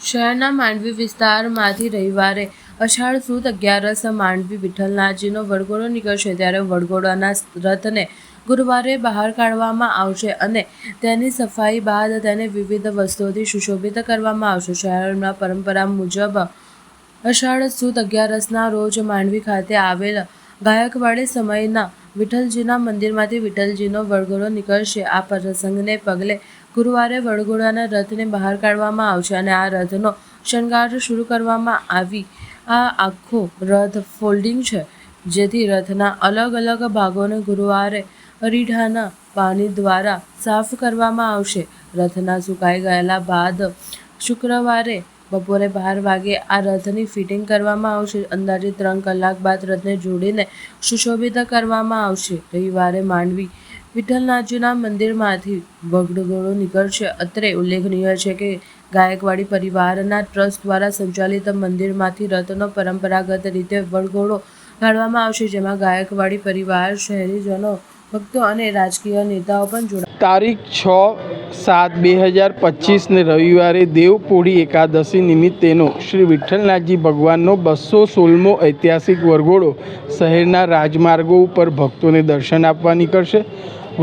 શહેરના માંડવી વિસ્તારમાંથી રવિવારે અષાઢ સુદ 11 માંડવી વિઠ્ઠલનાથજીનો વરઘોડો નીકળશે, ત્યારે વરઘોડાના રથને ગુરુવારે બહાર કાઢવામાં આવશે અને તેની સફાઈ બાદ તેને વિવિધ વસ્તુઓથી સુશોભિત કરવામાં આવશે. શહેરમાં પરંપરા મુજબ અષાઢ સુદ 11ના રોજ માંડવી ખાતે આવેલ ગાયકવાડી સમયના વિઠ્ઠલજીના મંદિરમાંથી વિઠ્ઠલજીનો વરઘોડો નીકળશે. આ પ્રસંગને પગલે ગુરુવારે વરઘોડાના રથને બહાર કાઢવામાં આવશે અને આ રથનો શણગાર શરૂ કરવામાં આવી. આ આખો રથ ફોલ્ડિંગ છે, જેથી રથના અલગ અલગ ભાગોને ગુરુવારે અરીઠાના પાણી દ્વારા સાફ કરવામાં આવશે. રથના સુકાઈ ગયેલા બાદ શુક્રવારે બપોરે 12 વાગે આ રથની ફિટિંગ કરવામાં આવશે. અંદાજે 3 કલાક બાદ રથને જોડીને સુશોભિત કરવામાં આવશે. રવિવારે માંડવી વિઠ્ઠલનાથજીના મંદિરમાંથી વરઘોડો નીકળશે. અત્રે ઉલ્લેખનીય છે કે ગાયકવાડી પરિવારના ટ્રસ્ટ દ્વારા સંચાલિત મંદિરમાંથી રથનો પરંપરાગત રીતે વરઘોડો કાઢવામાં આવશે, જેમાં ગાયકવાડી પરિવાર, શહેરીજનો, ભક્તો અને રાજકીય નેતાઓ પણ જોડાયા. તારીખ 6/7/2025 રવિવારે દેવપોઢી એકાદશી નિમિત્તેનો શ્રી વિઠ્ઠલનાથજી ભગવાનનો 216મો ઐતિહાસિક વરઘોડો શહેરના રાજમાર્ગો ઉપર ભક્તોને દર્શન આપવા નીકળશે.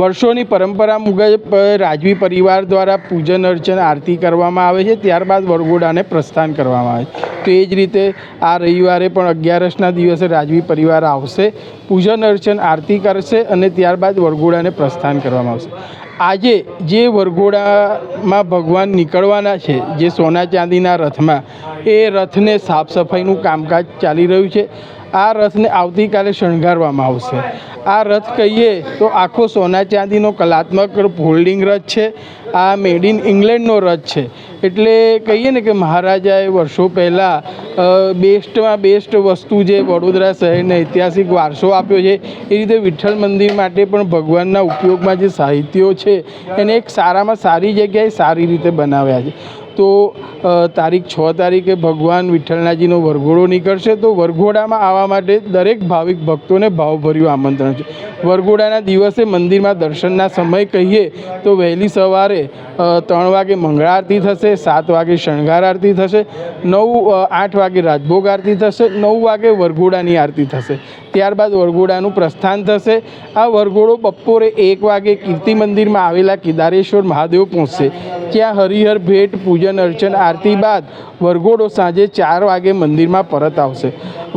વર્ષોની પરંપરા મુજબ રાજવી પરિવાર દ્વારા પૂજન અર્ચન આરતી કરવામાં આવે છે, ત્યારબાદ વરઘોડાને પ્રસ્થાન કરવામાં આવે છે. તો એ જ રીતે આ રવિવારે પણ 11ના દિવસે રાજવી પરિવાર આવશે, પૂજન અર્ચન આરતી કરશે અને ત્યારબાદ વરઘોડાને પ્રસ્થાન કરવામાં આવશે. આજે જે વરઘોડામાં ભગવાન નીકળવાના છે, જે સોના ચાંદીના રથમાં, એ રથને સાફ સફાઈનું કામકાજ ચાલી રહ્યું છે. આ રથને આવતીકાલે શણગારવામાં આવશે. આ રથ કહીએ તો આખો સોના ચાંદીનો કલાત્મક ફોલ્ડિંગ રથ છે. આ મેડ ઇન ઇંગ્લેન્ડનો રથ છે. એટલે કહીએ ને કે મહારાજાએ વર્ષો પહેલાં બેસ્ટમાં બેસ્ટ વસ્તુ જે વડોદરા શહેરને ઐતિહાસિક વારસો આપ્યો છે, એ રીતે વિઠ્ઠલ મંદિર માટે પણ ભગવાનના ઉપયોગમાં જે સાહિત્યો છે એને એક સારામાં સારી જગ્યાએ સારી રીતે બનાવ્યા છે. તો તારીખ 6 તારીખે ભગવાન વિઠ્ઠલનાથજીનો વરઘોડો નીકળશે. તો વરઘોડામાં આવવા માટે દરેક ભાવિક ભક્તોને ભાવભર્યું આમંત્રણ છે. વરઘોડાના દિવસે મંદિરમાં દર્શનના સમય કહીએ તો વહેલી સવારે 3 વાગે મંગળા આરતી થશે, 7 વાગે શણગાર આરતી થશે, 8 વાગે રાજભોગ આરતી થશે, 9 વાગે વરઘોડાની આરતી થશે. ત્યારબાદ વરઘોડાનું પ્રસ્થાન થશે. આ વરઘોડો બપોરે 1 વાગે કીર્તિ મંદિરમાં આવેલા કેદારેશ્વર મહાદેવ પહોંચશે. ત્યાં હરિહર ભેટ, પૂજન અર્ચન આરતી બાદ વરઘોડો સાંજે 4 વાગે મંદિરમાં પરત આવશે.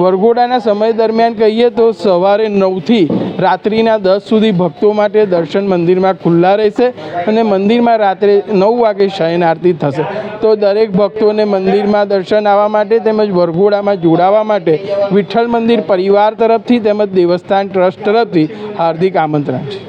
વરઘોડાના સમય દરમિયાન કહીએ તો સવારે 9થી રાત્રિના 10 સુધી ભક્તો માટે દર્શન મંદિરમાં ખુલ્લા રહેશે અને મંદિરમાં રાત્રે 9 વાગે શયન આરતી થશે. તો દરેક ભક્તોને મંદિરમાં દર્શન આવવા માટે તેમજ વરઘોડામાં જોડાવા માટે વિઠ્ઠલ મંદિર પરિવાર તરફથી તેમજ દેવસ્થાન ટ્રસ્ટ તરફથી હાર્દિક આમંત્રણ છે.